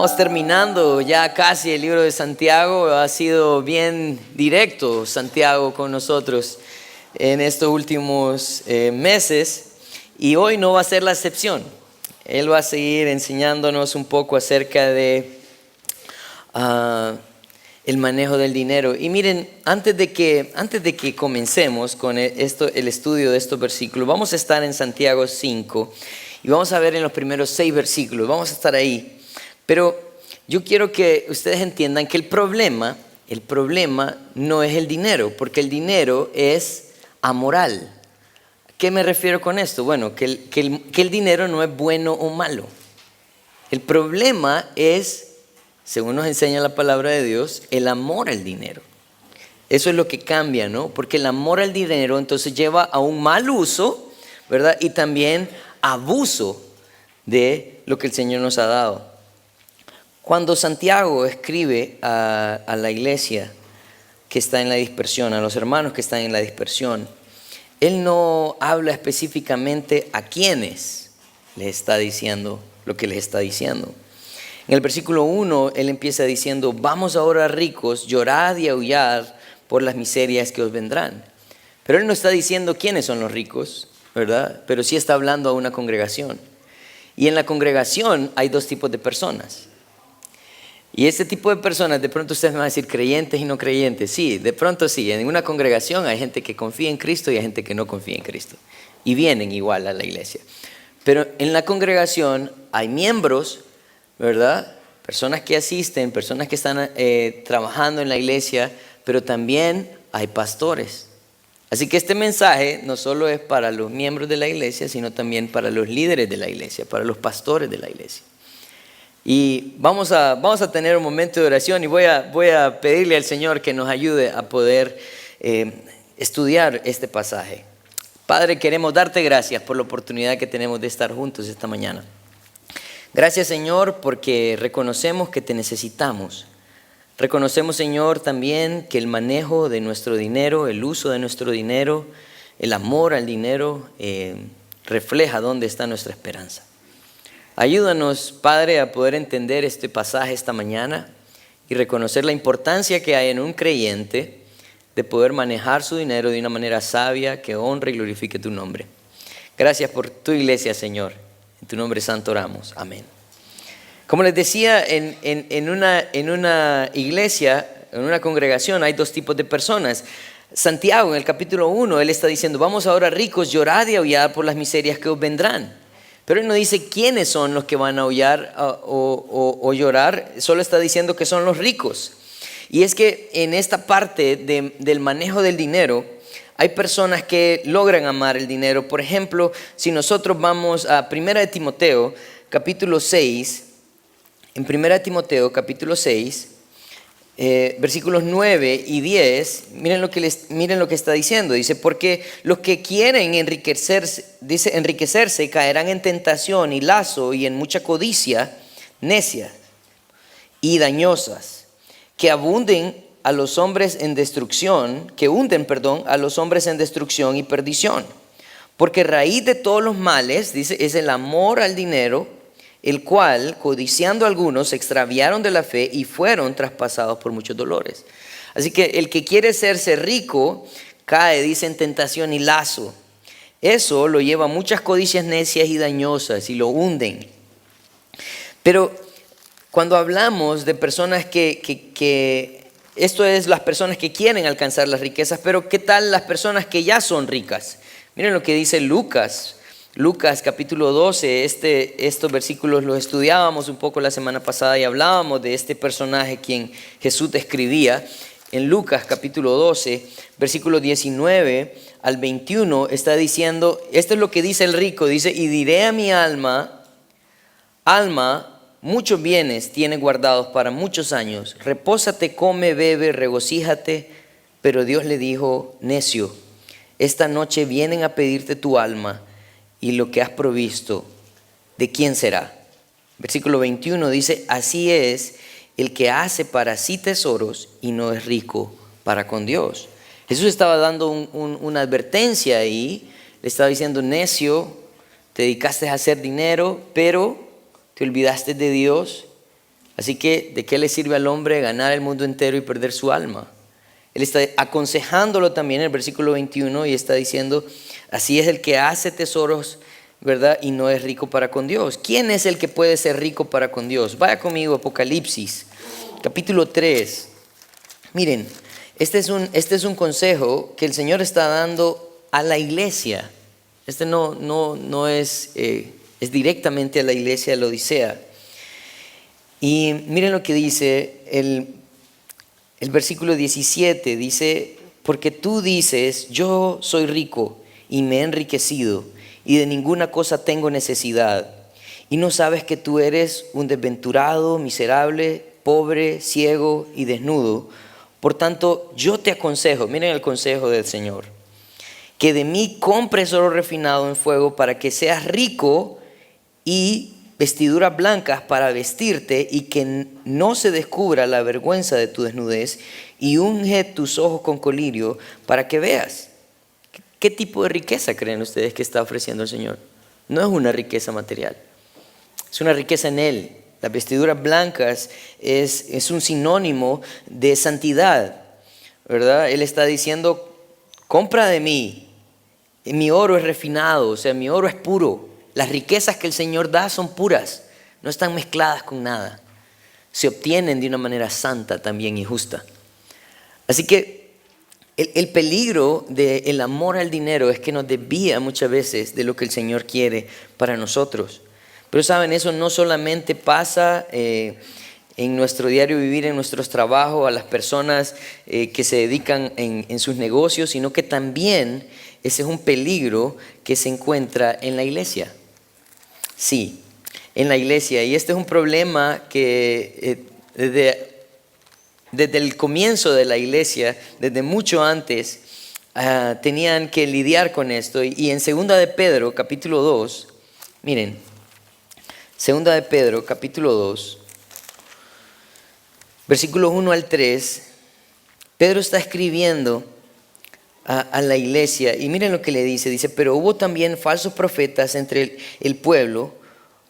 Vamos terminando ya casi el libro de Santiago. Ha sido bien directo Santiago con nosotros en estos últimos meses y hoy no va a ser la excepción. Él va a seguir enseñándonos un poco acerca de el manejo del dinero. Y miren, antes de que comencemos con el estudio de estos versículos, vamos a estar en Santiago 5 y vamos a ver en los primeros 6 versículos. Vamos a estar ahí. Pero yo quiero que ustedes entiendan que el problema no es el dinero, porque el dinero es amoral. ¿A qué me refiero con esto? Bueno, que el dinero no es bueno o malo. El problema es, según nos enseña la palabra de Dios, el amor al dinero. Eso es lo que cambia, ¿no? Porque el amor al dinero entonces lleva a un mal uso, ¿verdad? Y también abuso de lo que el Señor nos ha dado. Cuando Santiago escribe a la iglesia que está en la dispersión, a los hermanos que están en la dispersión, él no habla específicamente a quiénes les está diciendo lo que les está diciendo. En el versículo 1, él empieza diciendo: vamos ahora ricos, llorad y aullad por las miserias que os vendrán. Pero él no está diciendo quiénes son los ricos, ¿verdad? Pero sí está hablando a una congregación. Y en la congregación hay 2 tipos de personas. Y ese tipo de personas, de pronto ustedes me van a decir creyentes y no creyentes. Sí, de pronto sí. En una congregación hay gente que confía en Cristo y hay gente que no confía en Cristo. Y vienen igual a la iglesia. Pero en la congregación hay miembros, ¿verdad? Personas que asisten, personas que están trabajando en la iglesia, pero también hay pastores. Así que este mensaje no solo es para los miembros de la iglesia, sino también para los líderes de la iglesia, para los pastores de la iglesia. Y vamos a tener un momento de oración y voy a pedirle al Señor que nos ayude a poder estudiar este pasaje. Padre, queremos darte gracias por la oportunidad que tenemos de estar juntos esta mañana. Gracias, Señor, porque reconocemos que te necesitamos. Reconocemos, Señor, también que el manejo de nuestro dinero, el uso de nuestro dinero, el amor al dinero, refleja dónde está nuestra esperanza. Ayúdanos, Padre, a poder entender este pasaje esta mañana y reconocer la importancia que hay en un creyente de poder manejar su dinero de una manera sabia que honre y glorifique tu nombre. Gracias por tu iglesia, Señor. En tu nombre santo oramos. Amén. Como les decía, en una iglesia, en una congregación, hay 2 tipos de personas. Santiago, en el capítulo 1, él está diciendo: vamos ahora ricos, llorad y aullad por las miserias que os vendrán. Pero él no dice quiénes son los que van a aullar o llorar, solo está diciendo que son los ricos. Y es que en esta parte del manejo del dinero, hay personas que logran amar el dinero. Por ejemplo, si nosotros vamos a 1 de Timoteo, capítulo 6, en 1 de Timoteo, capítulo 6, versículos 9 y 10, miren lo que está diciendo. Dice: porque los que quieren enriquecerse caerán en tentación y lazo y en mucha codicia necia y dañosas, que hunden a los hombres en destrucción y perdición. Porque raíz de todos los males, dice, es el amor al dinero, el cual, codiciando algunos, se extraviaron de la fe y fueron traspasados por muchos dolores. Así que el que quiere hacerse rico cae, dice, en tentación y lazo. Eso lo lleva a muchas codicias necias y dañosas y lo hunden. Pero cuando hablamos de personas que esto es las personas que quieren alcanzar las riquezas, pero ¿qué tal las personas que ya son ricas? Miren lo que dice Lucas capítulo 12, estos versículos los estudiábamos un poco la semana pasada y hablábamos de este personaje quien Jesús describía. En Lucas capítulo 12, versículo 19 al 21 está diciendo, esto es lo que dice el rico, dice: y diré a mi alma, muchos bienes tienes guardados para muchos años, repósate, come, bebe, regocíjate. Pero Dios le dijo: necio, esta noche vienen a pedirte tu alma, y lo que has provisto, ¿de quién será? Versículo 21 dice: así es el que hace para sí tesoros y no es rico para con Dios. Jesús estaba dando una advertencia ahí. Le estaba diciendo: necio, te dedicaste a hacer dinero, pero te olvidaste de Dios. Así que, ¿de qué le sirve al hombre ganar el mundo entero y perder su alma? Él está aconsejándolo también en el versículo 21 y está diciendo, así es el que hace tesoros, ¿verdad? Y no es rico para con Dios. ¿Quién es el que puede ser rico para con Dios? Vaya conmigo, Apocalipsis, capítulo 3. Miren, este es un consejo que el Señor está dando a la iglesia. Este no es, es directamente a la iglesia de la Odisea. Y miren lo que dice el versículo 17, dice, porque tú dices, yo soy rico y me he enriquecido y de ninguna cosa tengo necesidad. Y no sabes que tú eres un desventurado, miserable, pobre, ciego y desnudo. Por tanto, yo te aconsejo, miren el consejo del Señor, que de mí compres oro refinado en fuego para que seas rico y vestiduras blancas para vestirte y que no se descubra la vergüenza de tu desnudez y unge tus ojos con colirio para que veas. ¿Qué tipo de riqueza creen ustedes que está ofreciendo el Señor? No es una riqueza material, es una riqueza en Él. Las vestiduras blancas es un sinónimo de santidad, ¿verdad? Él está diciendo, compra de mí, mi oro es refinado, o sea, mi oro es puro. Las riquezas que el Señor da son puras, no están mezcladas con nada. Se obtienen de una manera santa también y justa. Así que el peligro del amor al dinero es que nos desvía muchas veces de lo que el Señor quiere para nosotros. Pero saben, eso no solamente pasa en nuestro diario vivir, en nuestros trabajos, a las personas que se dedican en sus negocios, sino que también ese es un peligro que se encuentra en la iglesia. Sí, en la iglesia. Y este es un problema que desde el comienzo de la iglesia, desde mucho antes, tenían que lidiar con esto. Y en 2 de Pedro, capítulo 2, miren, 2 de Pedro, capítulo 2, versículos 1 al 3, Pedro está escribiendo a la iglesia y miren lo que le dice, pero hubo también falsos profetas entre el pueblo,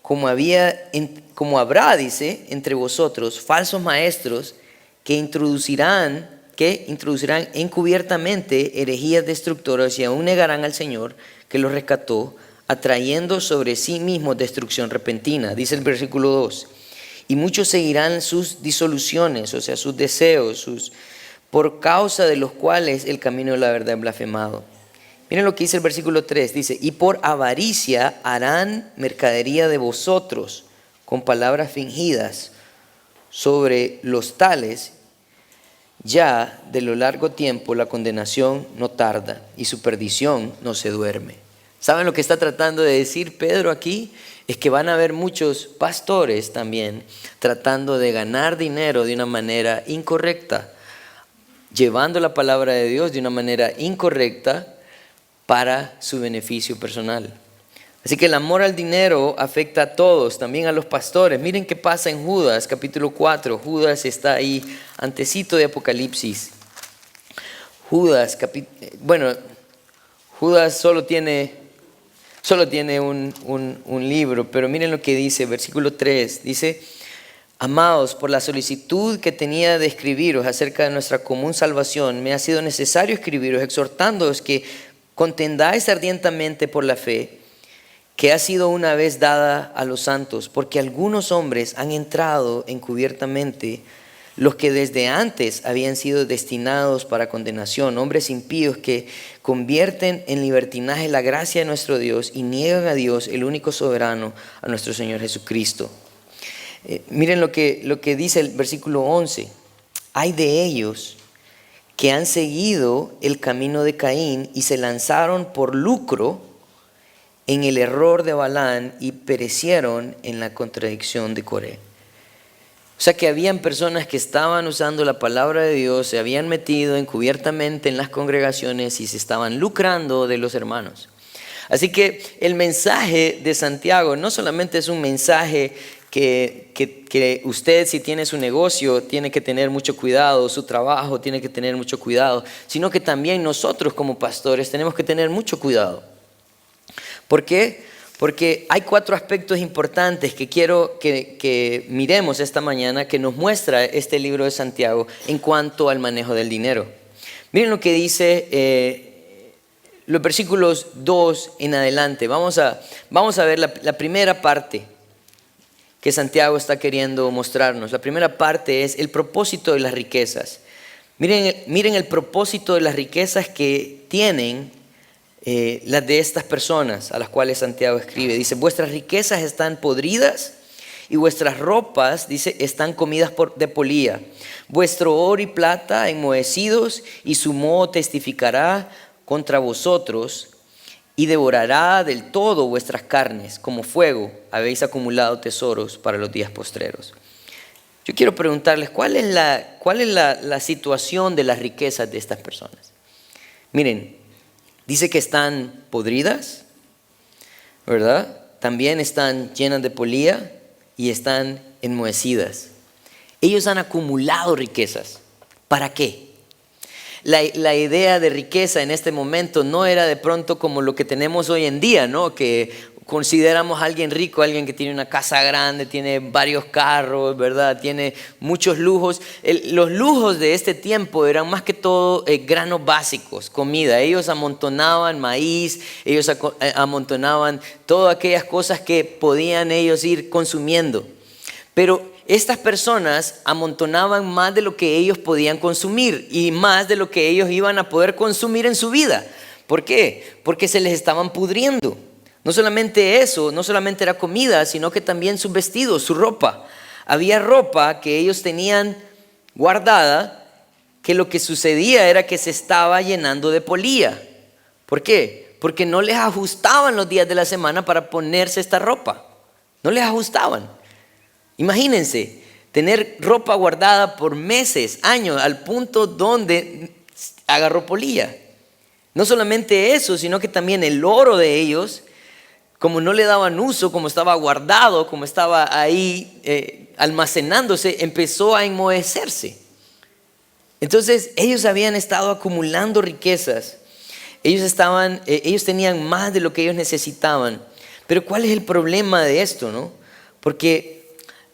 como habrá, dice, entre vosotros falsos maestros que introducirán encubiertamente herejías destructoras y aún negarán al Señor que los rescató, atrayendo sobre sí mismos destrucción repentina. Dice el versículo 2, y muchos seguirán sus disoluciones, o sea, sus deseos, por causa de los cuales el camino de la verdad es blasfemado. Miren lo que dice el versículo 3, dice, y por avaricia harán mercadería de vosotros con palabras fingidas. Sobre los tales, ya de lo largo tiempo la condenación no tarda y su perdición no se duerme. ¿Saben lo que está tratando de decir Pedro aquí? Es que van a haber muchos pastores también tratando de ganar dinero de una manera incorrecta, llevando la palabra de Dios de una manera incorrecta para su beneficio personal. Así que el amor al dinero afecta a todos, también a los pastores. Miren qué pasa en Judas, capítulo 4. Judas está ahí, antecito de Apocalipsis. Judas solo tiene un libro, pero miren lo que dice, versículo 3. Dice, amados, por la solicitud que tenía de escribiros acerca de nuestra común salvación, me ha sido necesario escribiros, exhortándoos que contendáis ardientemente por la fe que ha sido una vez dada a los santos, porque algunos hombres han entrado encubiertamente, los que desde antes habían sido destinados para condenación, hombres impíos que convierten en libertinaje la gracia de nuestro Dios y niegan a Dios, el único soberano, a nuestro Señor Jesucristo. Miren lo que dice el versículo 11. Hay de ellos que han seguido el camino de Caín y se lanzaron por lucro en el error de Balaam y perecieron en la contradicción de Coré. O sea que habían personas que estaban usando la palabra de Dios, se habían metido encubiertamente en las congregaciones y se estaban lucrando de los hermanos. Así que el mensaje de Santiago no solamente es un mensaje que usted, si tiene su negocio, tiene que tener mucho cuidado, su trabajo tiene que tener mucho cuidado, sino que también nosotros como pastores tenemos que tener mucho cuidado. ¿Por qué? porque hay 4 aspectos importantes que quiero que miremos esta mañana que nos muestra este libro de Santiago en cuanto al manejo del dinero. Miren lo que dice los versículos 2 en adelante. Vamos a ver la primera parte que Santiago está queriendo mostrarnos. La primera parte es el propósito de las riquezas. Miren el propósito de las riquezas que tienen las de estas personas a las cuales Santiago escribe. Dice, vuestras riquezas están podridas y vuestras ropas, dice, están comidas de polilla. Vuestro oro y plata enmohecidos, y su moho testificará contra vosotros y devorará del todo vuestras carnes. Como fuego habéis acumulado tesoros para los días postreros. Yo quiero preguntarles, ¿cuál es la situación de las riquezas de estas personas? Miren, dice que están podridas, ¿verdad? También están llenas de polilla y están enmohecidas. Ellos han acumulado riquezas. ¿Para qué? La idea de riqueza en este momento no era de pronto como lo que tenemos hoy en día, ¿no? Que consideramos a alguien rico, alguien que tiene una casa grande, tiene varios carros, ¿verdad? Tiene muchos lujos. Los lujos de este tiempo eran más que todo granos básicos, comida. Ellos amontonaban maíz, ellos amontonaban todas aquellas cosas que podían ellos ir consumiendo. Pero estas personas amontonaban más de lo que ellos podían consumir y más de lo que ellos iban a poder consumir en su vida. ¿Por qué? Porque se les estaban pudriendo. No solamente eso, no solamente era comida, sino que también sus vestidos, su ropa. Había ropa que ellos tenían guardada, que lo que sucedía era que se estaba llenando de polilla. ¿Por qué? Porque no les ajustaban los días de la semana para ponerse esta ropa. No les ajustaban. Imagínense, tener ropa guardada por meses, años, al punto donde agarró polilla. No solamente eso, sino que también el oro de ellos, como no le daban uso, como estaba guardado, como estaba ahí almacenándose, empezó a enmohecerse. Entonces ellos habían estado acumulando riquezas. Ellos tenían más de lo que ellos necesitaban. Pero ¿cuál es el problema de esto, no? Porque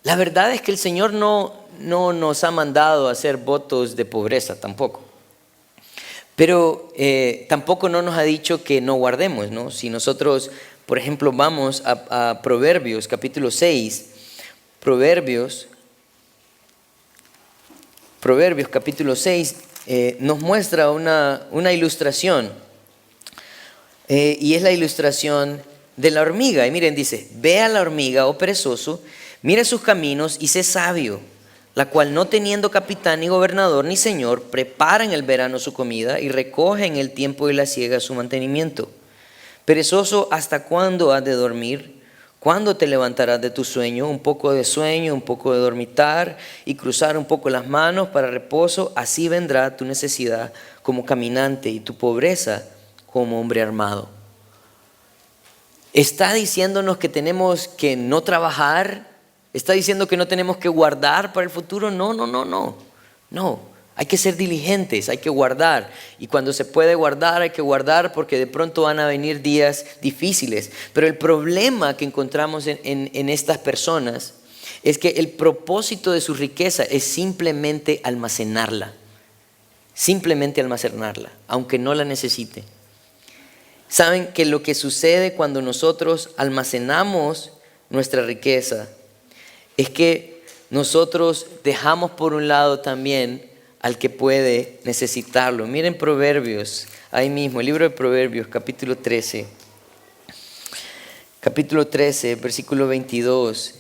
la verdad es que el Señor no nos ha mandado a hacer votos de pobreza tampoco. Pero tampoco no nos ha dicho que no guardemos, ¿no? Si nosotros, por ejemplo, vamos a Proverbios capítulo 6, Proverbios capítulo 6 nos muestra una ilustración y es la ilustración de la hormiga. Y miren, dice, ve a la hormiga, oh perezoso, mira sus caminos y sé sabio, la cual no teniendo capitán ni gobernador ni señor, prepara en el verano su comida y recoge en el tiempo de la siega su mantenimiento. Perezoso, ¿hasta cuándo has de dormir? ¿Cuándo te levantarás de tu sueño? Un poco de sueño, un poco de dormitar y cruzar un poco las manos para reposo. Así vendrá tu necesidad como caminante y tu pobreza como hombre armado. Está diciéndonos que tenemos que no trabajar. Está diciendo que no tenemos que guardar para el futuro. No. Hay que ser diligentes, hay que guardar. Y cuando se puede guardar, hay que guardar porque de pronto van a venir días difíciles. Pero el problema que encontramos en estas personas es que el propósito de su riqueza es simplemente almacenarla. Simplemente almacenarla, aunque no la necesite. ¿Saben que lo que sucede cuando nosotros almacenamos nuestra riqueza es que nosotros dejamos por un lado también al que puede necesitarlo? Miren Proverbios, ahí mismo, el libro de Proverbios, capítulo 13, versículo 22.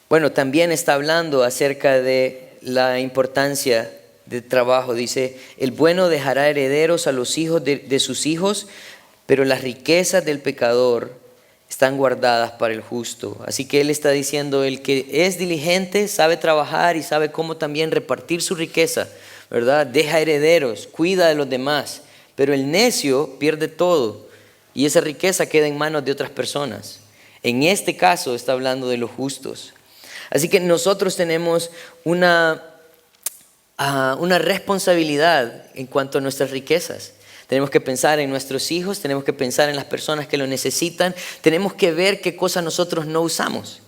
Bueno, también está hablando acerca de la importancia del trabajo. Dice, el bueno dejará herederos a los hijos de sus hijos, pero las riquezas del pecador están guardadas para el justo. Así que él está diciendo, el que es diligente sabe trabajar y sabe cómo también repartir su riqueza, ¿verdad? Deja herederos, cuida de los demás, pero el necio pierde todo y esa riqueza queda en manos de otras personas. En este caso está hablando de los justos. Así que nosotros tenemos una responsabilidad en cuanto a nuestras riquezas. tenemos que pensar en nuestros hijos, tenemos que pensar en las personas que lo necesitan, tenemos que ver qué cosas nosotros no usamos.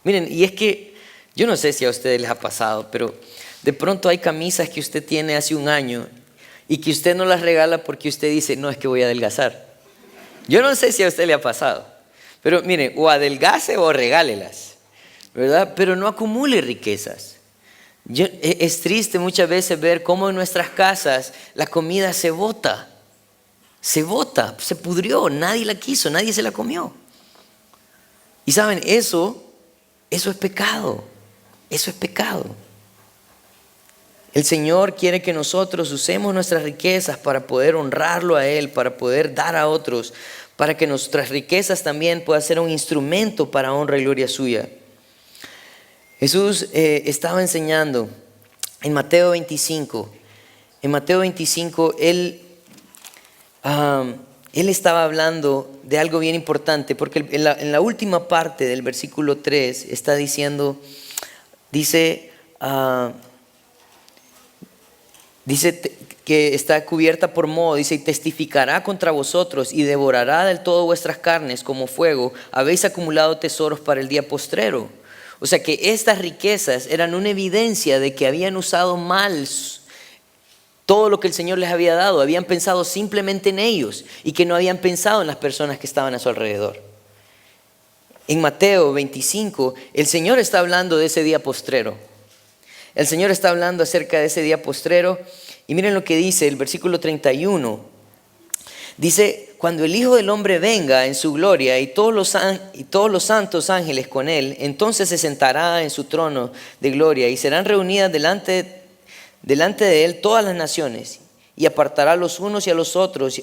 Miren, y es que yo no sé si a ustedes les ha pasado, pero de pronto hay camisas que usted tiene hace un año y que usted no las regala porque usted dice, no, es que voy a adelgazar. Yo no sé si a usted le ha pasado, pero miren, o adelgace o regálelas, ¿verdad? Pero no acumule riquezas. Es triste muchas veces ver cómo en nuestras casas la comida se bota, se pudrió, nadie la quiso, nadie se la comió. Y saben, eso es pecado, eso es pecado. El Señor quiere que nosotros usemos nuestras riquezas para poder honrarlo a Él, para poder dar a otros, para que nuestras riquezas también puedan ser un instrumento para honra y gloria suya. Jesús estaba enseñando en Mateo 25. En Mateo 25, Él estaba hablando de algo bien importante, porque en la última parte del versículo 3 está diciendo, dice que está cubierta por moho, dice, y testificará contra vosotros y devorará del todo vuestras carnes como fuego. Habéis acumulado tesoros para el día postrero. O sea que estas riquezas eran una evidencia de que habían usado mal todo lo que el Señor les había dado. Habían pensado simplemente en ellos y que no habían pensado en las personas que estaban a su alrededor. En Mateo 25, el Señor está hablando de ese día postrero. El Señor está hablando acerca de ese día postrero. Y miren lo que dice el versículo 31. Dice, cuando el Hijo del Hombre venga en su gloria y todos los santos ángeles con él, entonces se sentará en su trono de gloria y serán reunidas delante de él todas las naciones, y apartará a los unos y a los otros,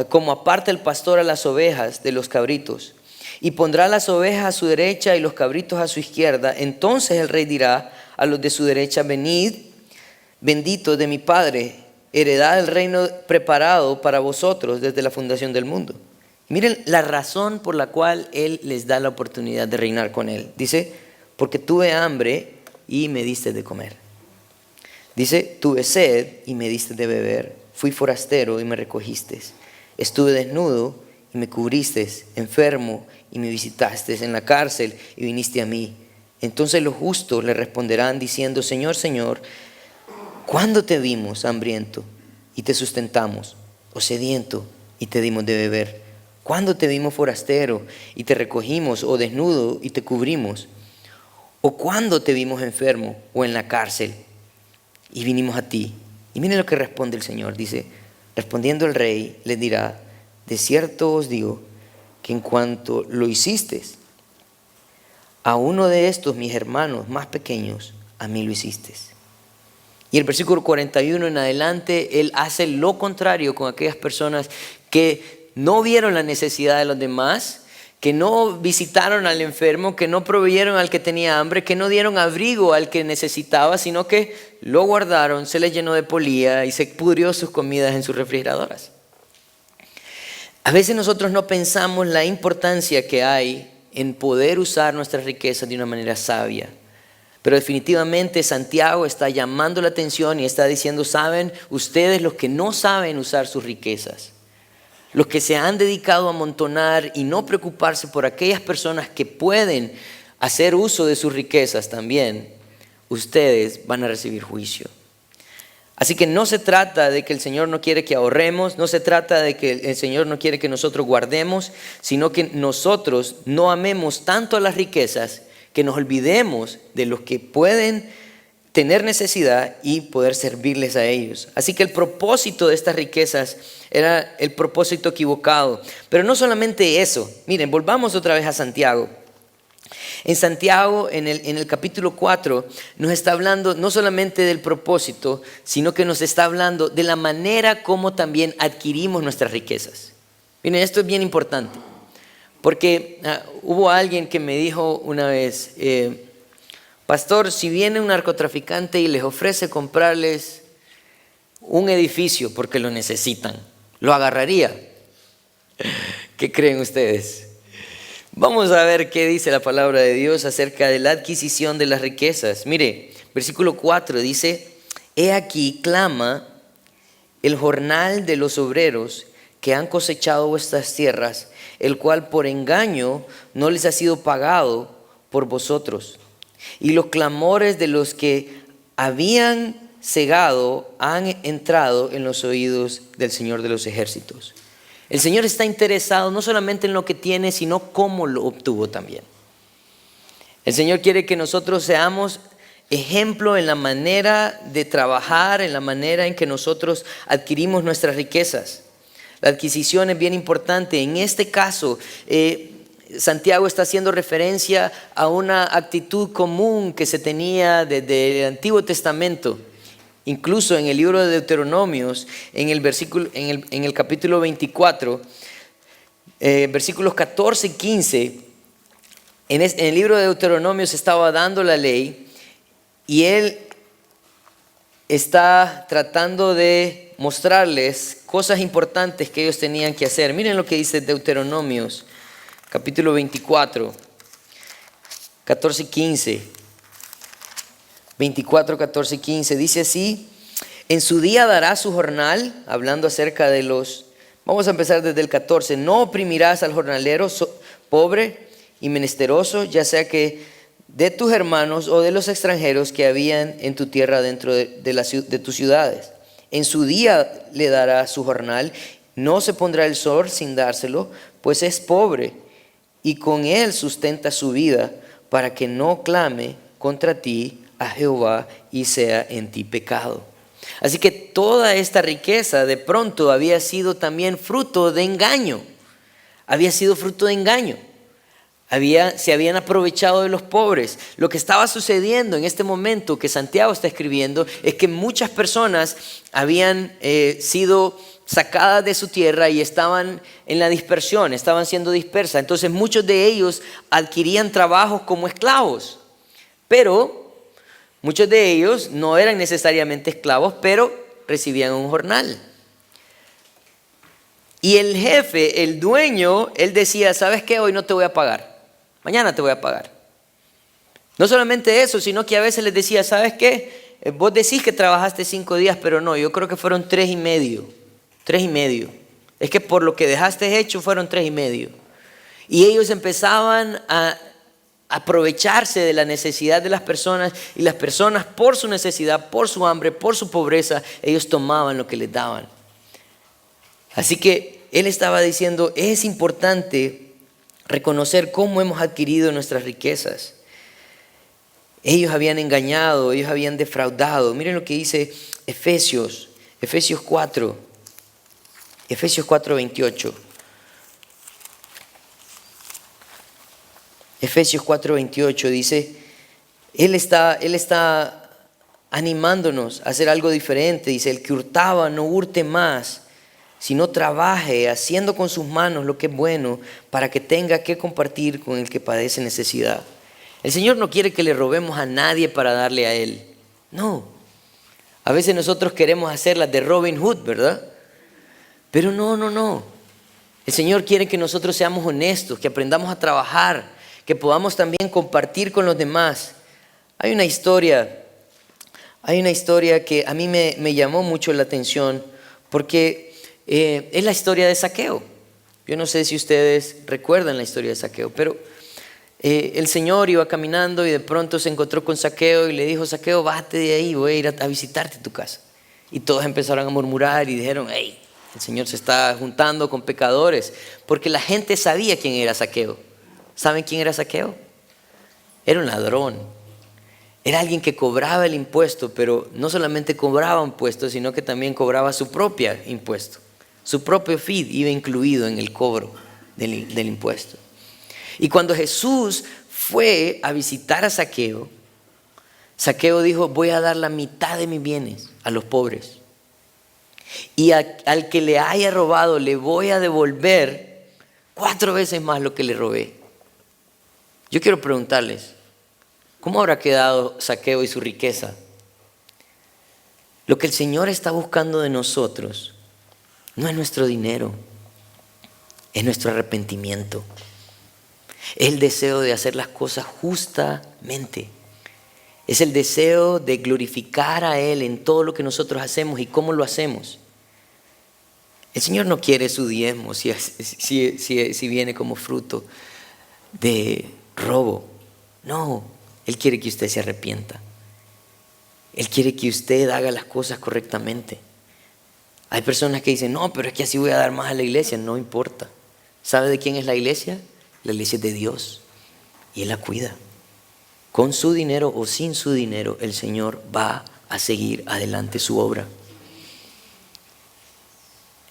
como aparta el pastor a las ovejas de los cabritos. Y pondrá las ovejas a su derecha y los cabritos a su izquierda. Entonces el rey dirá a los de su derecha, venid, benditos de mi Padre, heredad el reino preparado para vosotros desde la fundación del mundo. Miren la razón por la cual Él les da la oportunidad de reinar con Él. Dice, porque tuve hambre y me diste de comer. Dice, tuve sed y me diste de beber. Fui forastero y me recogiste. Estuve desnudo y me cubriste, enfermo y me visitaste, en la cárcel y viniste a mí. Entonces los justos le responderán diciendo, Señor, Señor, ¿cuándo te vimos hambriento y te sustentamos, o sediento y te dimos de beber? ¿Cuándo te vimos forastero y te recogimos, o desnudo y te cubrimos? ¿O cuándo te vimos enfermo o en la cárcel y vinimos a ti? Y miren lo que responde el Señor. Dice, respondiendo el rey les dirá, de cierto os digo que en cuanto lo hiciste a uno de estos mis hermanos más pequeños, a mí lo hiciste. Y el versículo 41 en adelante, Él hace lo contrario con aquellas personas que no vieron la necesidad de los demás, que no visitaron al enfermo, que no proveyeron al que tenía hambre, que no dieron abrigo al que necesitaba, sino que lo guardaron, se les llenó de polilla y se pudrió sus comidas en sus refrigeradoras. A veces nosotros no pensamos la importancia que hay en poder usar nuestras riquezas de una manera sabia. Pero definitivamente Santiago está llamando la atención y está diciendo, ¿saben? Ustedes los que no saben usar sus riquezas, los que se han dedicado a amontonar y no preocuparse por aquellas personas que pueden hacer uso de sus riquezas también, ustedes van a recibir juicio. Así que no se trata de que el Señor no quiere que ahorremos, no se trata de que el Señor no quiere que nosotros guardemos, sino que nosotros no amemos tanto a las riquezas que nos olvidemos de los que pueden tener necesidad y poder servirles a ellos. Así que el propósito de estas riquezas era el propósito equivocado. Pero no solamente eso, miren, volvamos otra vez a Santiago. En Santiago, en el capítulo 4, nos está hablando no solamente del propósito, sino que nos está hablando de la manera como también adquirimos nuestras riquezas. Miren, esto es bien importante, porque hubo alguien que me dijo una vez, pastor, si viene un narcotraficante y les ofrece comprarles un edificio porque lo necesitan, ¿lo agarraría? ¿Qué creen ustedes? Vamos a ver qué dice la palabra de Dios acerca de la adquisición de las riquezas. Mire, versículo 4 dice, he aquí clama el jornal de los obreros que han cosechado vuestras tierras, el cual por engaño no les ha sido pagado por vosotros. Y los clamores de los que habían cegado han entrado en los oídos del Señor de los ejércitos. El Señor está interesado no solamente en lo que tiene, sino cómo lo obtuvo también. El Señor quiere que nosotros seamos ejemplo en la manera de trabajar, en la manera en que nosotros adquirimos nuestras riquezas. La adquisición es bien importante. En este caso, Santiago está haciendo referencia a una actitud común que se tenía desde el Antiguo Testamento. Incluso en el libro de Deuteronomios, en el capítulo 24, versículos 14 y 15, en el libro de Deuteronomio se estaba dando la ley y él está tratando de mostrarles cosas importantes que ellos tenían que hacer. Miren lo que dice Deuteronomios, capítulo 24, 14 y 15. 24, 14 y 15. Dice así: en su día dará su jornal, hablando acerca de vamos a empezar desde el 14. No oprimirás al jornalero pobre y menesteroso, ya sea que de tus hermanos o de los extranjeros que habían en tu tierra dentro de tus ciudades. En su día le dará su jornal, no se pondrá el sol sin dárselo, pues es pobre, y con él sustenta su vida, para que no clame contra ti a Jehová y sea en ti pecado. Así que toda esta riqueza de pronto había sido también fruto de engaño. Había sido fruto de engaño. Se habían aprovechado de los pobres. Lo que estaba sucediendo en este momento que Santiago está escribiendo es que muchas personas habían sido sacadas de su tierra y estaban en la dispersión, estaban siendo dispersas. Entonces muchos de ellos adquirían trabajos como esclavos, pero muchos de ellos no eran necesariamente esclavos, pero recibían un jornal. Y el jefe, el dueño, él decía: ¿sabes qué? Hoy no te voy a pagar, mañana te voy a pagar. No solamente eso, sino que a veces les decía: ¿sabes qué? Vos decís que trabajaste 5 días, pero no, yo creo que fueron 3 y medio. 3 y medio. Es que por lo que dejaste hecho fueron 3 y medio. Y ellos empezaban a aprovecharse de la necesidad de las personas, y las personas, por su necesidad, por su hambre, por su pobreza, ellos tomaban lo que les daban. Así que él estaba diciendo: es importante reconocer cómo hemos adquirido nuestras riquezas. Ellos habían engañado, ellos habían defraudado. Miren lo que dice Efesios 4, Efesios 4:28. Efesios 4:28 dice, Él está animándonos a hacer algo diferente. Dice: el que hurtaba no hurte más, sino trabaje haciendo con sus manos lo que es bueno, para que tenga que compartir con el que padece necesidad. El Señor no quiere que le robemos a nadie para darle a Él. No. A veces nosotros queremos hacer las de Robin Hood, ¿verdad? Pero no. El Señor quiere que nosotros seamos honestos, que aprendamos a trabajar, que podamos también compartir con los demás. Hay una historia que a mí me llamó mucho la atención, porque es la historia de Zaqueo. Yo no sé si ustedes recuerdan la historia de Zaqueo, pero el Señor iba caminando y de pronto se encontró con Zaqueo y le dijo: Zaqueo, bájate de ahí, voy a ir a visitarte tu casa. Y todos empezaron a murmurar y dijeron: hey, el Señor se está juntando con pecadores, porque la gente sabía quién era Zaqueo. ¿Saben quién era Zaqueo? Era un ladrón. Era alguien que cobraba el impuesto, pero no solamente cobraba impuestos, sino que también cobraba su propio impuesto. Su propio fee iba incluido en el cobro del impuesto. Y cuando Jesús fue a visitar a Zaqueo, Zaqueo dijo: voy a dar la mitad de mis bienes a los pobres. Y al que le haya robado le voy a devolver 4 veces más lo que le robé. Yo quiero preguntarles: ¿cómo habrá quedado Zaqueo y su riqueza? Lo que el Señor está buscando de nosotros no es nuestro dinero, es nuestro arrepentimiento. Es el deseo de hacer las cosas justamente. Es el deseo de glorificar a Él en todo lo que nosotros hacemos y cómo lo hacemos. El Señor no quiere su diezmo si viene como fruto de robo. No, Él quiere que usted se arrepienta. Él quiere que usted haga las cosas correctamente. Hay personas que dicen, no, pero es que así voy a dar más a la iglesia. No importa. ¿Sabe de quién es la iglesia? La iglesia es de Dios y Él la cuida. Con su dinero o sin su dinero, el Señor va a seguir adelante su obra.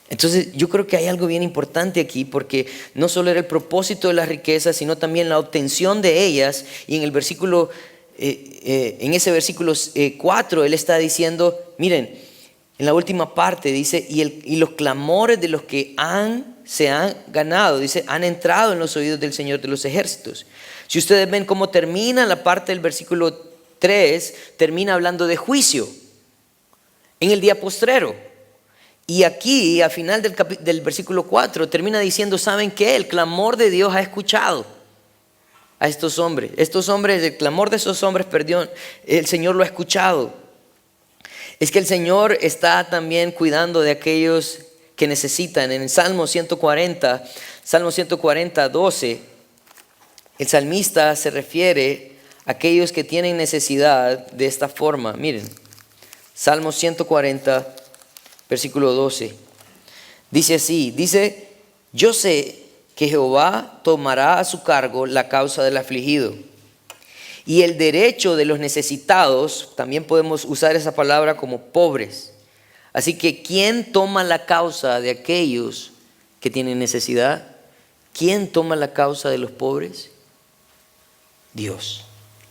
Entonces yo creo que hay algo bien importante aquí, porque no solo era el propósito de las riquezas, sino también la obtención de ellas. Y en el versículo, en ese versículo 4, Él está diciendo, miren, en la última parte dice, y los clamores de los que se han ganado, dice, han entrado en los oídos del Señor de los ejércitos. Si ustedes ven cómo termina la parte del versículo 3, termina hablando de juicio en el día postrero. Y aquí, al final del versículo 4, termina diciendo, ¿saben qué? El clamor de Dios ha escuchado a estos hombres. El clamor de esos hombres, perdón, el Señor lo ha escuchado. Es que el Señor está también cuidando de aquellos que necesitan. En el Salmo 140, 12, el salmista se refiere a aquellos que tienen necesidad de esta forma. Miren, Salmo 140, versículo 12. Dice así, yo sé que Jehová tomará a su cargo la causa del afligido y el derecho de los necesitados. También podemos usar esa palabra como pobres. Así que ¿quién toma la causa de aquellos que tienen necesidad? ¿Quién toma la causa de los pobres? Dios.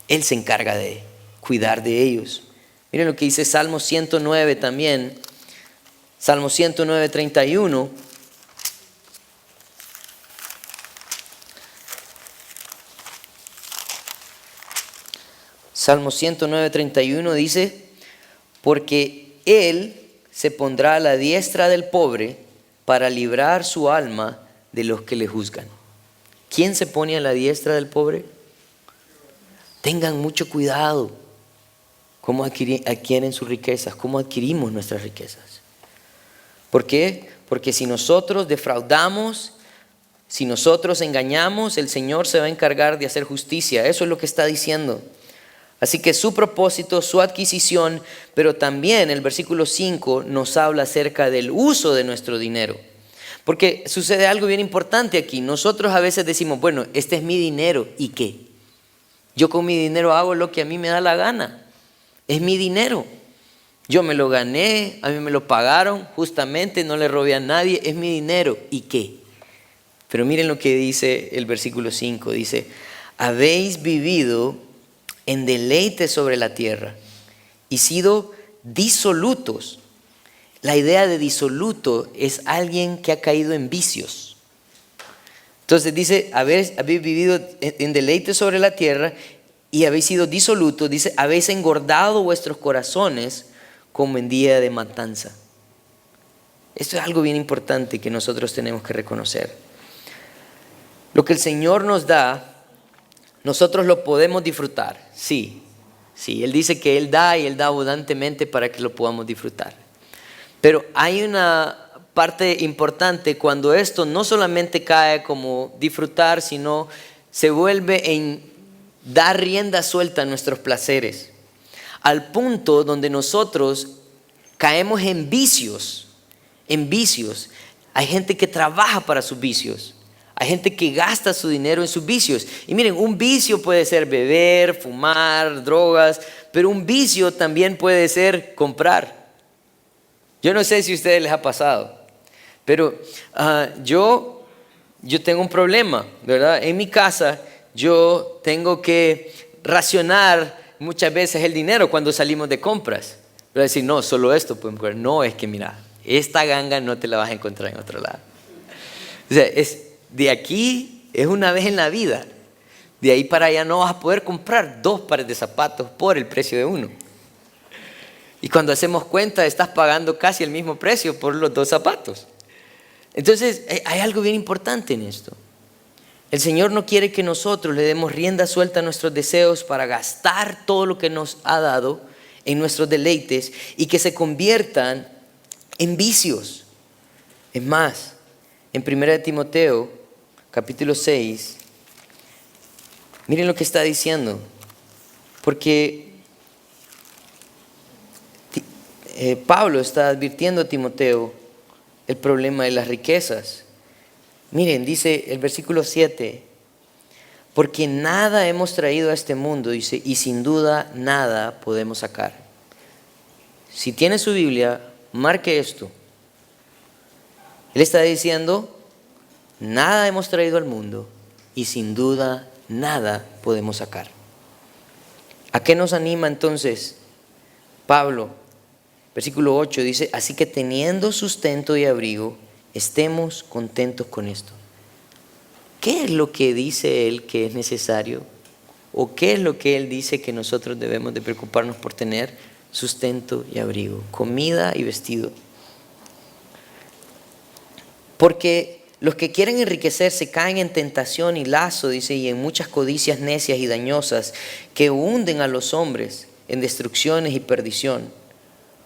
Él se encarga de cuidar de ellos. Miren lo que dice Salmo 109 también. Salmo 109, 31. Salmo 109, 31 dice, porque Él se pondrá a la diestra del pobre para librar su alma de los que le juzgan. ¿Quién se pone a la diestra del pobre? Tengan mucho cuidado cómo adquieren sus riquezas, cómo adquirimos nuestras riquezas. ¿Por qué? Porque si nosotros defraudamos, si nosotros engañamos, el Señor se va a encargar de hacer justicia. Eso es lo que está diciendo. Así que su propósito, su adquisición, pero también el versículo 5 nos habla acerca del uso de nuestro dinero. Porque sucede algo bien importante aquí. Nosotros a veces decimos, bueno, este es mi dinero, ¿y qué? Yo con mi dinero hago lo que a mí me da la gana. Es mi dinero. Yo me lo gané, a mí me lo pagaron justamente, no le robé a nadie, es mi dinero. ¿Y qué? Pero miren lo que dice el versículo 5. Dice, habéis vivido en deleite sobre la tierra y sido disolutos. La idea de disoluto es alguien que ha caído en vicios. Entonces dice, habéis vivido en deleite sobre la tierra y habéis sido disolutos. Dice, habéis engordado vuestros corazones como en día de matanza. Esto es algo bien importante que nosotros tenemos que reconocer. Lo que el Señor nos da, nosotros lo podemos disfrutar. Sí, Él dice que Él da y Él da abundantemente para que lo podamos disfrutar. Pero hay una parte importante cuando esto no solamente cae como disfrutar, sino se vuelve en dar rienda suelta a nuestros placeres. Al punto donde nosotros caemos en vicios. Hay gente que trabaja para sus vicios. Hay gente que gasta su dinero en sus vicios. Y miren, un vicio puede ser beber, fumar, drogas, pero un vicio también puede ser comprar. Yo no sé si a ustedes les ha pasado, pero yo tengo un problema, ¿verdad? En mi casa yo tengo que racionar muchas veces el dinero cuando salimos de compras. Voy a decir, no, solo esto podemos comprar. No, es que mira, esta ganga no te la vas a encontrar en otro lado. O sea, de aquí es una vez en la vida. De ahí para allá no vas a poder comprar 2 pares de zapatos por el precio de uno. Y cuando hacemos cuenta, estás pagando casi el mismo precio por los 2 zapatos. Entonces, hay algo bien importante en esto. El Señor no quiere que nosotros le demos rienda suelta a nuestros deseos para gastar todo lo que nos ha dado en nuestros deleites y que se conviertan en vicios. Es más, en 1 Timoteo, capítulo 6, miren lo que está diciendo. Porque Pablo está advirtiendo a Timoteo el problema de las riquezas. Miren, dice el versículo 7, porque nada hemos traído a este mundo, dice, y sin duda nada podemos sacar. Si tiene su Biblia, marque esto. Él está diciendo, nada hemos traído al mundo y sin duda nada podemos sacar. ¿A qué nos anima entonces Pablo? Versículo 8 dice, así que teniendo sustento y abrigo, estemos contentos con esto. ¿Qué es lo que dice él que es necesario? ¿O qué es lo que él dice que nosotros debemos de preocuparnos por tener? Sustento y abrigo, comida y vestido. Porque los que quieren enriquecerse caen en tentación y lazo, dice, y en muchas codicias necias y dañosas que hunden a los hombres en destrucciones y perdición.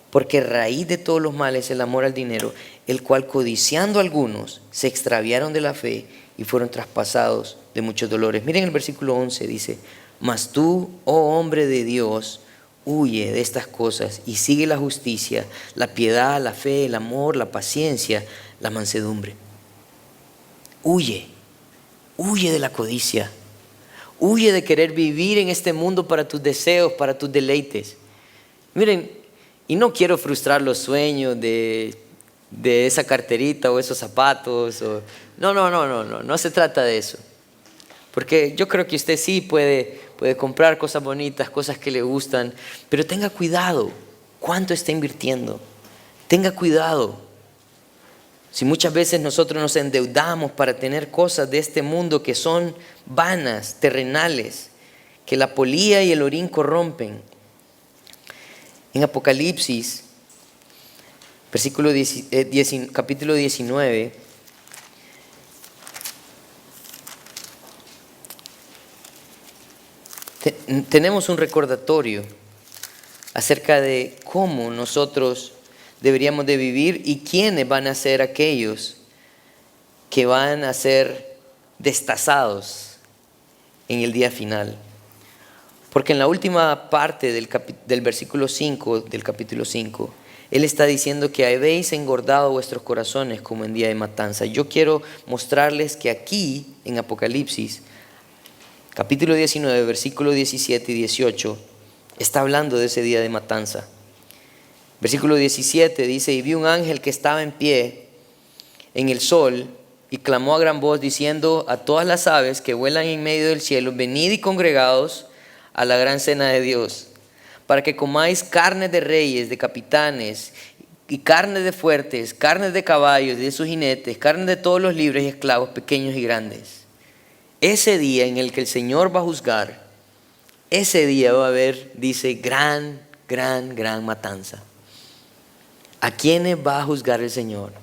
Porque raíz de todos los males es el amor al dinero, el cual codiciando algunos se extraviaron de la fe y fueron traspasados de muchos dolores. Miren el versículo 11, dice, mas tú, oh hombre de Dios, huye de estas cosas y sigue la justicia, la piedad, la fe, el amor, la paciencia, la mansedumbre. Huye de la codicia, huye de querer vivir en este mundo para tus deseos, para tus deleites. Miren, y no quiero frustrar los sueños de esa carterita o esos zapatos. No se trata de eso. Porque yo creo que usted sí puede comprar cosas bonitas, cosas que le gustan, pero tenga cuidado cuánto está invirtiendo. Tenga cuidado. Si muchas veces nosotros nos endeudamos para tener cosas de este mundo que son vanas, terrenales, que la polilla y el orín corrompen. En Apocalipsis, capítulo 19, tenemos un recordatorio acerca de cómo nosotros deberíamos de vivir y quiénes van a ser aquellos que van a ser destazados en el día final. Porque en la última parte del versículo 5 del capítulo 5, Él está diciendo que habéis engordado vuestros corazones como en día de matanza. Yo quiero mostrarles que aquí en Apocalipsis, capítulo 19, versículo 17 y 18, está hablando de ese día de matanza. Versículo 17 dice, y vi un ángel que estaba en pie en el sol y clamó a gran voz diciendo a todas las aves que vuelan en medio del cielo, venid y congregaos a la gran cena de Dios, para que comáis carne de reyes, de capitanes, y carne de fuertes, carne de caballos y de sus jinetes, carne de todos los libres y esclavos, pequeños y grandes. Ese día en el que el Señor va a juzgar, ese día va a haber, dice, gran matanza. ¿A quiénes va a juzgar el Señor?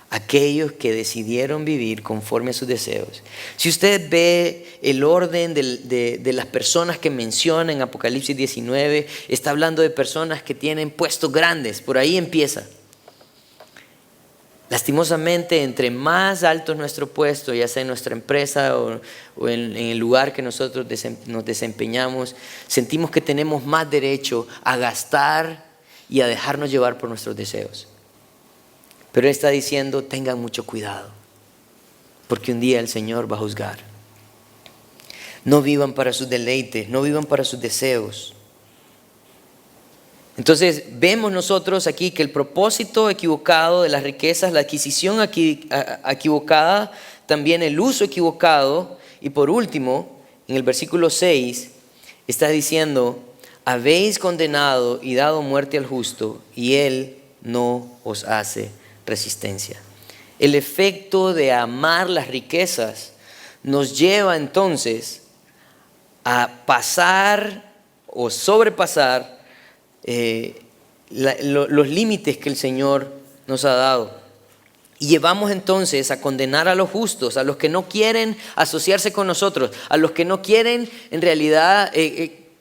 Aquellos que decidieron vivir conforme a sus deseos. Si usted ve el orden de las personas que menciona en Apocalipsis 19, está hablando de personas que tienen puestos grandes, por ahí empieza. Lastimosamente, entre más alto es nuestro puesto, ya sea en nuestra empresa o en el lugar que nosotros nos desempeñamos, sentimos que tenemos más derecho a gastar y a dejarnos llevar por nuestros deseos. Pero Él está diciendo, tengan mucho cuidado, porque un día el Señor va a juzgar. No vivan para sus deleites, no vivan para sus deseos. Entonces vemos nosotros aquí que el propósito equivocado de las riquezas, la adquisición equivocada, también el uso equivocado, y por último, en el versículo 6, está diciendo, habéis condenado y dado muerte al justo, y Él no os hace resistencia. El efecto de amar las riquezas nos lleva entonces a pasar o sobrepasar los límites que el Señor nos ha dado. Y llevamos entonces a condenar a los justos, a los que no quieren asociarse con nosotros, a los que no quieren en realidad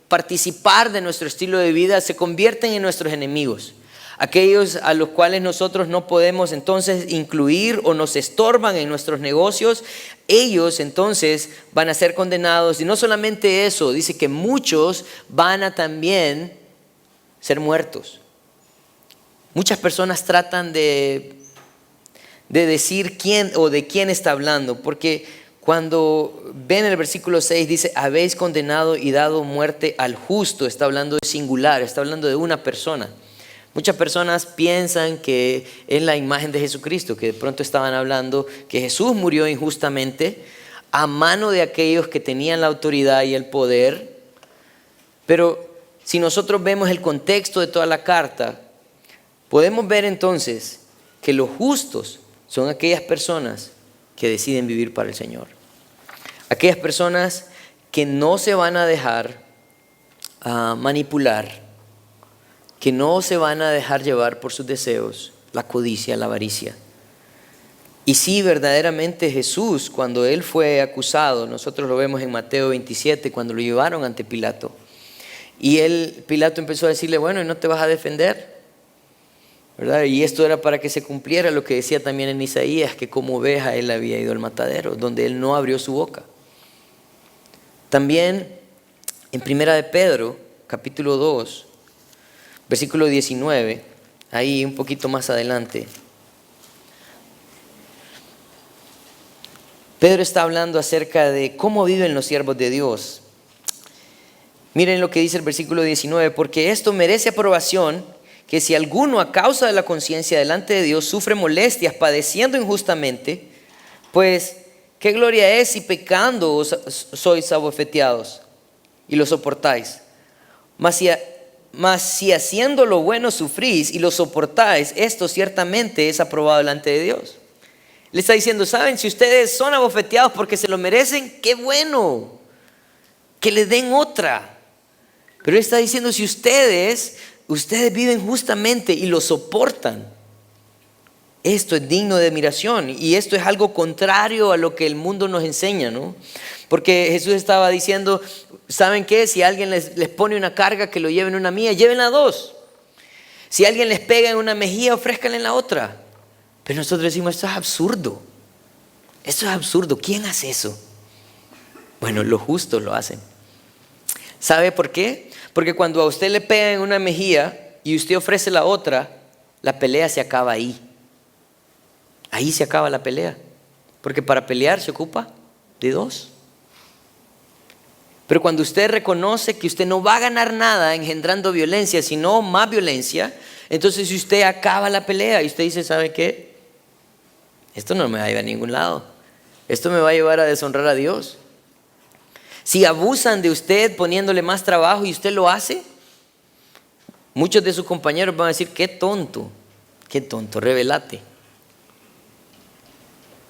participar de nuestro estilo de vida, se convierten en nuestros enemigos. aquellos a los cuales nosotros no podemos entonces incluir o nos estorban en nuestros negocios, ellos entonces van a ser condenados. Y no solamente eso, dice que muchos van a también ser muertos. Muchas personas tratan de decir quién o de quién está hablando, porque cuando ven el versículo 6 dice, habéis condenado y dado muerte al justo. Está hablando de singular, está hablando de una persona. Muchas personas piensan que es la imagen de Jesucristo, que de pronto estaban hablando que Jesús murió injustamente a mano de aquellos que tenían la autoridad y el poder. Pero si nosotros vemos el contexto de toda la carta, podemos ver entonces que los justos son aquellas personas que deciden vivir para el Señor. Aquellas personas que no se van a dejar manipular, que no se van a dejar llevar por sus deseos, la codicia, la avaricia. Y sí, verdaderamente Jesús, cuando Él fue acusado, nosotros lo vemos en Mateo 27, cuando lo llevaron ante Pilato. Y Pilato empezó a decirle, bueno, ¿y no te vas a defender? ¿Verdad? Y esto era para que se cumpliera lo que decía también en Isaías, que como oveja Él había ido al matadero, donde Él no abrió su boca. También en Primera de Pedro, capítulo 2, versículo 19, ahí un poquito más adelante, Pedro está hablando acerca de cómo viven los siervos de Dios. Miren lo que dice el versículo 19, porque esto merece aprobación, que si alguno a causa de la conciencia delante de Dios sufre molestias padeciendo injustamente, pues qué gloria es si pecando sois abofeteados y lo soportáis. Mas si haciendo lo bueno sufrís y lo soportáis, esto ciertamente es aprobado delante de Dios. Le está diciendo, ¿saben? Si ustedes son abofeteados porque se lo merecen, qué bueno, que les den otra. Pero él está diciendo, si ustedes viven justamente y lo soportan, esto es digno de admiración. Y esto es algo contrario a lo que el mundo nos enseña, ¿no? Porque Jesús estaba diciendo, ¿saben qué? Si alguien les pone una carga, que lo lleven una milla, llévenla dos. Si alguien les pega en una mejilla, ofrézcanle en la otra. Pero nosotros decimos, esto es absurdo. Esto es absurdo. ¿Quién hace eso? Bueno, los justos lo hacen. ¿Sabe por qué? Porque cuando a usted le pegan en una mejilla y usted ofrece la otra, la pelea se acaba ahí. Ahí se acaba la pelea. Porque para pelear se ocupa de dos. Pero cuando usted reconoce que usted no va a ganar nada engendrando violencia, sino más violencia, entonces si usted acaba la pelea y usted dice, ¿sabe qué? Esto no me va a llevar a ningún lado. Esto me va a llevar a deshonrar a Dios. Si abusan de usted poniéndole más trabajo y usted lo hace, muchos de sus compañeros van a decir, qué tonto, rebélate.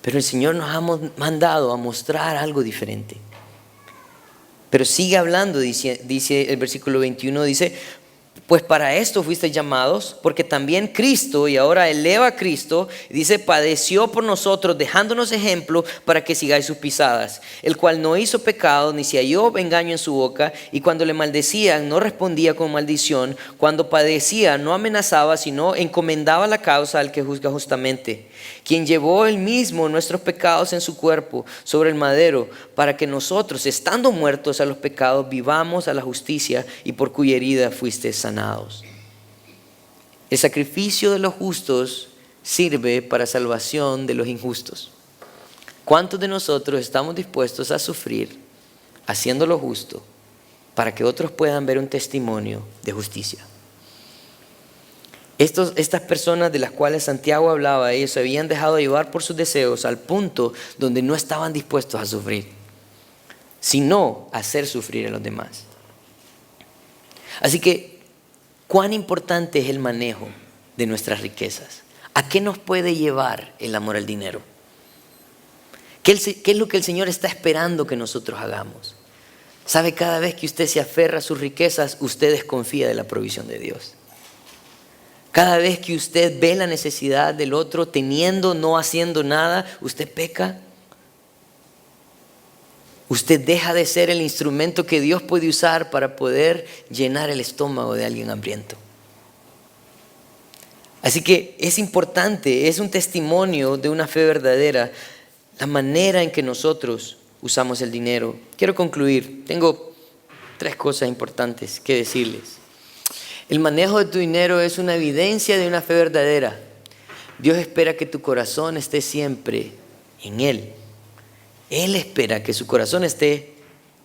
Pero el Señor nos ha mandado a mostrar algo diferente. Pero sigue hablando, dice el versículo 21, dice, pues para esto fuisteis llamados, porque también Cristo, y ahora eleva a Cristo, dice, padeció por nosotros, dejándonos ejemplo para que sigáis sus pisadas, el cual no hizo pecado, ni se halló engaño en su boca, y cuando le maldecían, no respondía con maldición, cuando padecía, no amenazaba, sino encomendaba la causa al que juzga justamente, quien llevó él mismo nuestros pecados en su cuerpo sobre el madero, para que nosotros, estando muertos a los pecados, vivamos a la justicia, y por cuya herida fuiste sanados. El sacrificio de los justos sirve para salvación de los injustos. ¿Cuántos de nosotros estamos dispuestos a sufrir haciendo lo justo para que otros puedan ver un testimonio de justicia? Estas personas de las cuales Santiago hablaba, ellos se habían dejado llevar por sus deseos al punto donde no estaban dispuestos a sufrir, sino a hacer sufrir a los demás. Así que, ¿cuán importante es el manejo de nuestras riquezas? ¿A qué nos puede llevar el amor al dinero? ¿Qué es lo que el Señor está esperando que nosotros hagamos? ¿Sabe? Cada vez que usted se aferra a sus riquezas, usted desconfía de la provisión de Dios. Cada vez que usted ve la necesidad del otro, teniendo, no haciendo nada, usted peca. Usted deja de ser el instrumento que Dios puede usar para poder llenar el estómago de alguien hambriento. Así que es importante, es un testimonio de una fe verdadera, la manera en que nosotros usamos el dinero. Quiero concluir, tengo 3 cosas importantes que decirles. El manejo de tu dinero es una evidencia de una fe verdadera. Dios espera que tu corazón esté siempre en Él. Él espera que su corazón esté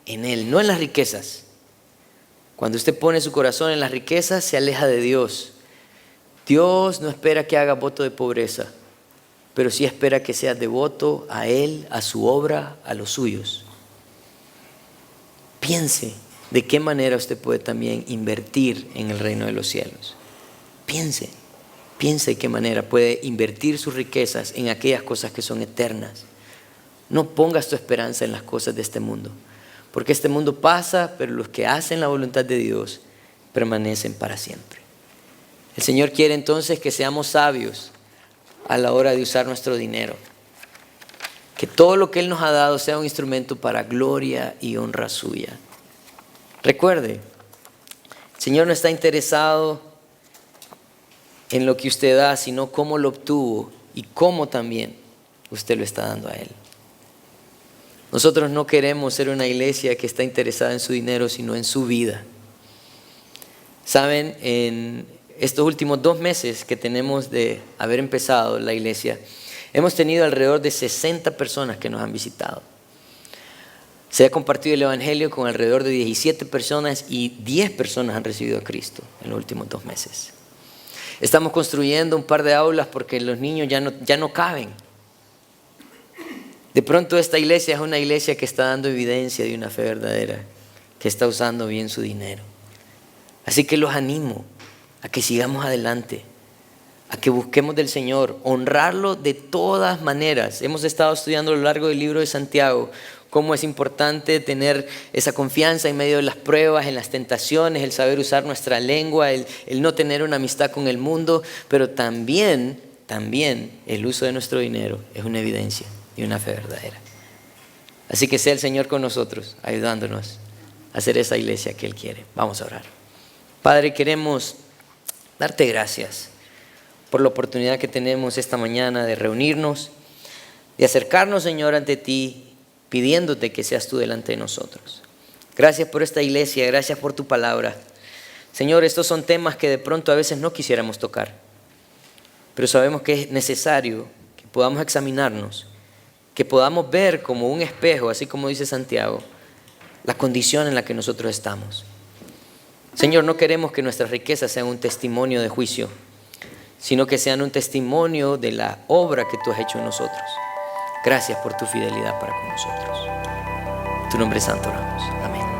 en Él, no en las riquezas. Cuando usted pone su corazón en las riquezas, se aleja de Dios. Dios no espera que haga voto de pobreza, pero sí espera que seas devoto a Él, a su obra, a los suyos. Piense de qué manera usted puede también invertir en el reino de los cielos. Piense de qué manera puede invertir sus riquezas en aquellas cosas que son eternas. No pongas tu esperanza en las cosas de este mundo, porque este mundo pasa, pero los que hacen la voluntad de Dios permanecen para siempre. El Señor quiere entonces que seamos sabios a la hora de usar nuestro dinero. Que todo lo que Él nos ha dado sea un instrumento para gloria y honra suya. Recuerde, el Señor no está interesado en lo que usted da, sino cómo lo obtuvo y cómo también usted lo está dando a Él. Nosotros no queremos ser una iglesia que está interesada en su dinero, sino en su vida. Saben, en estos últimos 2 meses que tenemos de haber empezado la iglesia, hemos tenido alrededor de 60 personas que nos han visitado. Se ha compartido el evangelio con alrededor de 17 personas y 10 personas han recibido a Cristo en los últimos 2 meses. Estamos construyendo un par de aulas porque los niños ya no caben. De pronto esta iglesia es una iglesia que está dando evidencia de una fe verdadera, que está usando bien su dinero. Así que los animo a que sigamos adelante, a que busquemos del Señor, honrarlo de todas maneras. Hemos estado estudiando a lo largo del libro de Santiago cómo es importante tener esa confianza en medio de las pruebas, en las tentaciones, el saber usar nuestra lengua, el no tener una amistad con el mundo, pero también el uso de nuestro dinero es una evidencia de una fe verdadera. Así que sea el Señor con nosotros, ayudándonos a hacer esa iglesia que Él quiere. Vamos a orar. Padre, queremos darte gracias por la oportunidad que tenemos esta mañana de reunirnos, de acercarnos, Señor, ante ti, pidiéndote que seas tú delante de nosotros. Gracias por esta iglesia, gracias por tu palabra. Señor, estos son temas que de pronto a veces no quisiéramos tocar, pero sabemos que es necesario que podamos examinarnos, que podamos ver como un espejo, así como dice Santiago, la condición en la que nosotros estamos. Señor, no queremos que nuestras riquezas sean un testimonio de juicio, sino que sean un testimonio de la obra que tú has hecho en nosotros. Gracias por tu fidelidad para con nosotros. En tu nombre santo oramos. Amén.